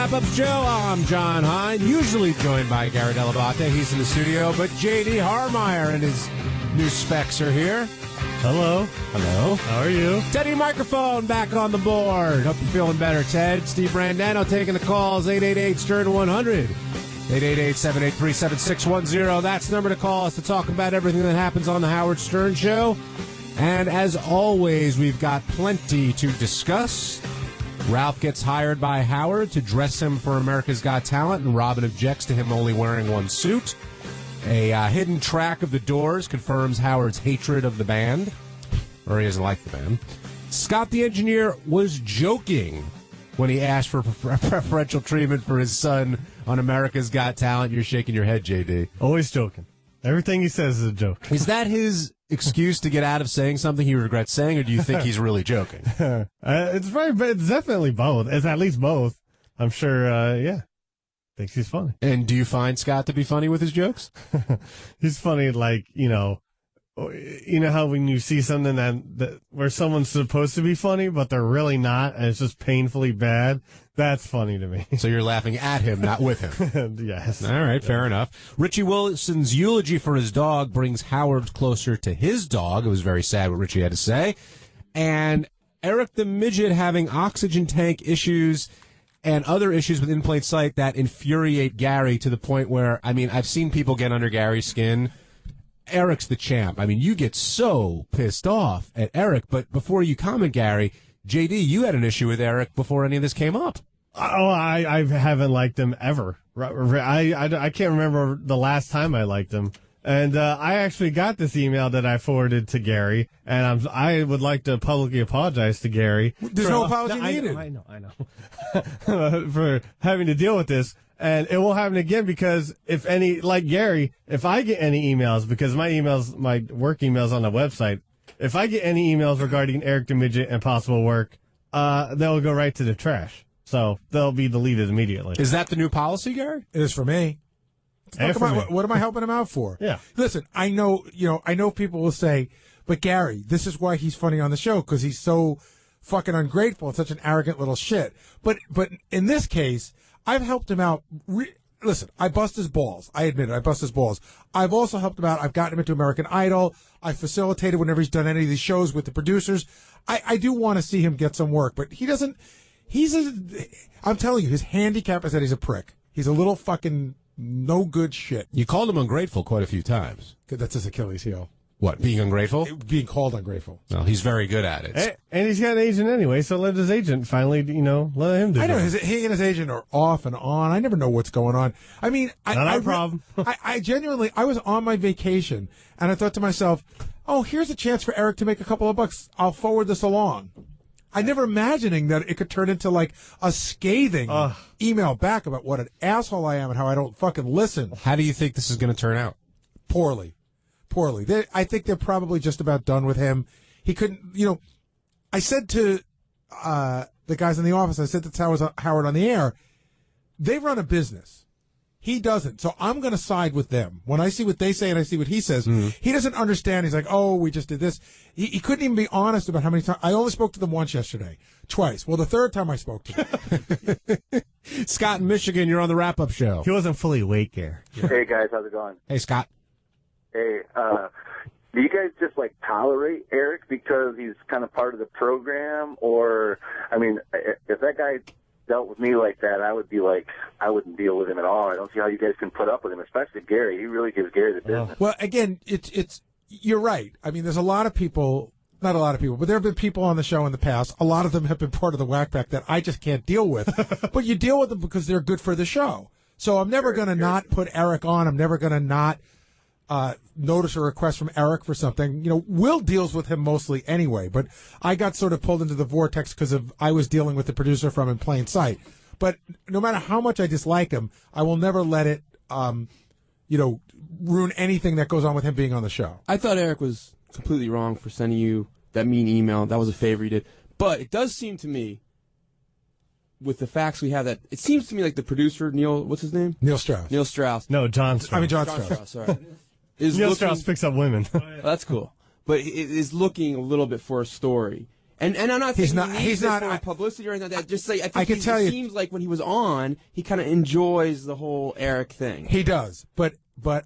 wrap-up show. I'm John Hine, usually joined by Gary Delabate. He's in the studio, but J.D. Harmeyer and his new specs are here. Hello. Hello. How are you? Teddy Microphone back on the board. Hope you're feeling better, Ted. Steve Brandano taking the calls, 888-STERN-100. 888-783-7610. That's the number to call us to talk about everything that happens on the Howard Stern Show. And as always, we've got plenty to discuss. Ralph gets hired by Howard to dress him for America's Got Talent, and Robin objects to him only wearing one suit. A hidden track of the Doors confirms Howard's hatred of the band, or he doesn't like the band. Scott the engineer was joking when he asked for preferential treatment for his son on America's Got Talent. You're shaking your head, JD. Always joking. Everything he says is a joke. Is that his excuse to get out of saying something he regrets saying, or do you think he's really joking? It's definitely both. It's at least both. I'm sure, yeah. Thinks he's funny. And do you find Scott to be funny with his jokes? He's funny, like, you know how when you see something that where someone's supposed to be funny, but they're really not, and it's just painfully bad, that's funny to me. So you're laughing at him, not with him. Yes. All right, fair enough. Richie Wilson's eulogy for his dog brings Howard closer to his dog. It was very sad what Richie had to say. And Eric the Midget having oxygen tank issues and other issues with In Plain Sight that infuriate Gary to the point where, I mean, I've seen people get under Gary's skin. Eric's the champ. I mean, you get so pissed off at Eric, but before you comment, Gary, JD, you had an issue with Eric before any of this came up. Oh, I haven't liked him ever. I can't remember the last time I liked him. And I actually got this email that I forwarded to Gary, and I would like to publicly apologize to Gary. There's no apology needed. I know. For having to deal with this. And it won't happen again because if Gary, if I get any emails, because my work emails on the website, if I get any emails regarding Eric the Midget and possible work, they'll go right to the trash. So they'll be deleted immediately. Is that the new policy, Gary? It is for me. What am I helping him out for? Yeah. Listen, I know people will say, but Gary, this is why he's funny on the show, because he's so fucking ungrateful and such an arrogant little shit. But in this case, I've helped him out. Listen, I bust his balls. I admit it. I bust his balls. I've also helped him out. I've gotten him into American Idol. I facilitated whenever he's done any of these shows with the producers. I do want to see him get some work, but he doesn't. I'm telling you, his handicap is that he's a prick. He's a little fucking no good shit. You called him ungrateful quite a few times. That's his Achilles heel. What, being ungrateful? Being called ungrateful. Well, he's very good at it. And he's got an agent anyway, so let his agent finally, let him do it. I know, he and his agent are off and on. I never know what's going on. I mean, not our problem. I genuinely, I was on my vacation, and I thought to myself, oh, here's a chance for Eric to make a couple of bucks. I'll forward this along. I never imagining that it could turn into like a scathing email back about what an asshole I am and how I don't fucking listen. How do you think this is going to turn out? Poorly. I think they're probably just about done with him. He couldn't, I said to the guys in the office, I said to Howard on the air, they run a business. He doesn't. So I'm going to side with them. When I see what they say and I see what he says, he doesn't understand. He's like, oh, we just did this. He couldn't even be honest about how many times. I only spoke to them once yesterday. Twice. Well, the third time I spoke to them. Scott in Michigan, you're on the wrap-up show. He wasn't fully awake there. Hey, guys. How's it going? Hey, Scott. Hey, do you guys just, tolerate Eric because he's kind of part of the program? Or, I mean, if that guy dealt with me like that, I would be like, I wouldn't deal with him at all. I don't see how you guys can put up with him, especially Gary. He really gives Gary the business. Well, again, you're right. I mean, there's a lot of people, not a lot of people, but there have been people on the show in the past. A lot of them have been part of the whack pack that I just can't deal with. But you deal with them because they're good for the show. So I'm never going to not put Eric on. I'm never going to not notice a request from Eric for something. Will deals with him mostly anyway, but I got sort of pulled into the vortex because I was dealing with the producer from In Plain Sight. But no matter how much I dislike him, I will never let it, ruin anything that goes on with him being on the show. I thought Eric was completely wrong for sending you that mean email. That was a favor he did. But it does seem to me, with the facts we have, that it seems to me like the producer, Neil, what's his name? Neil Strauss. Neil Strauss. No, John Strauss. I mean, John Strauss. Sorry. Neil Strauss picks up women. That's cool. But it is looking a little bit for a story. And I'm not He's saying not- he needs he's it not- for I- publicity or anything like that. Just say, I I think can tell it you- seems like when he was on, he kind of enjoys the whole Eric thing. He does, but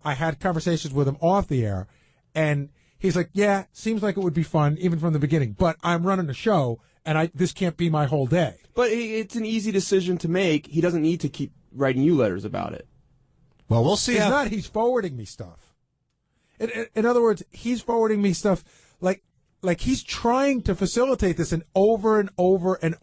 I had conversations with him off the air, and he's like, "Yeah, seems like it would be fun even from the beginning, but I'm running a show, and this can't be my whole day." But it's an easy decision to make. He doesn't need to keep writing you letters about it. Well, we'll see. He's not. He's forwarding me stuff. In other words, he's forwarding me stuff like he's trying to facilitate this, and over and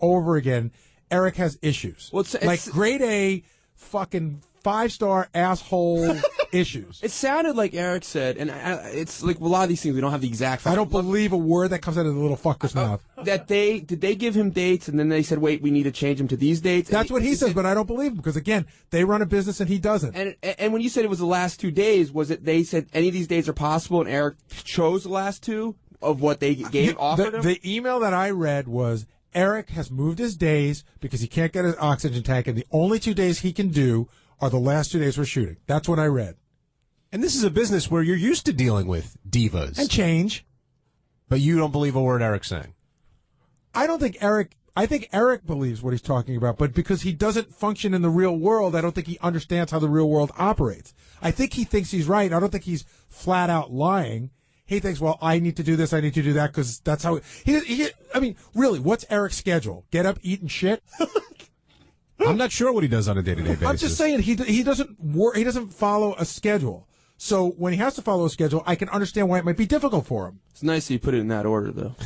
over again, Eric has issues. Well, like grade A, fucking 5-star asshole issues. It sounded like Eric said, and it's like a lot of these things we don't have the exact. I don't believe a word that comes out of the little fucker's mouth. That did they give him dates, and then they said, "Wait, we need to change them to these dates." That's what he says, but I don't believe him because again, they run a business and he doesn't. And when you said it was the last 2 days, was it they said any of these dates are possible, and Eric chose the last 2 of what they offered him? The email that I read was Eric has moved his days because he can't get an oxygen tank, and the only 2 days he can do are the last 2 days we're shooting. That's what I read. And this is a business where you're used to dealing with divas. And change. But you don't believe a word Eric's saying. I think Eric believes what he's talking about, but because he doesn't function in the real world, I don't think he understands how the real world operates. I think he thinks he's right. I don't think he's flat out lying. He thinks, well, I need to do this, I need to do that, because that's how I mean, really, what's Eric's schedule? Get up, eat, and shit? I'm not sure what he does on a day-to-day basis. I'm just saying he doesn't follow a schedule. So when he has to follow a schedule, I can understand why it might be difficult for him. It's nice that you put it in that order, though.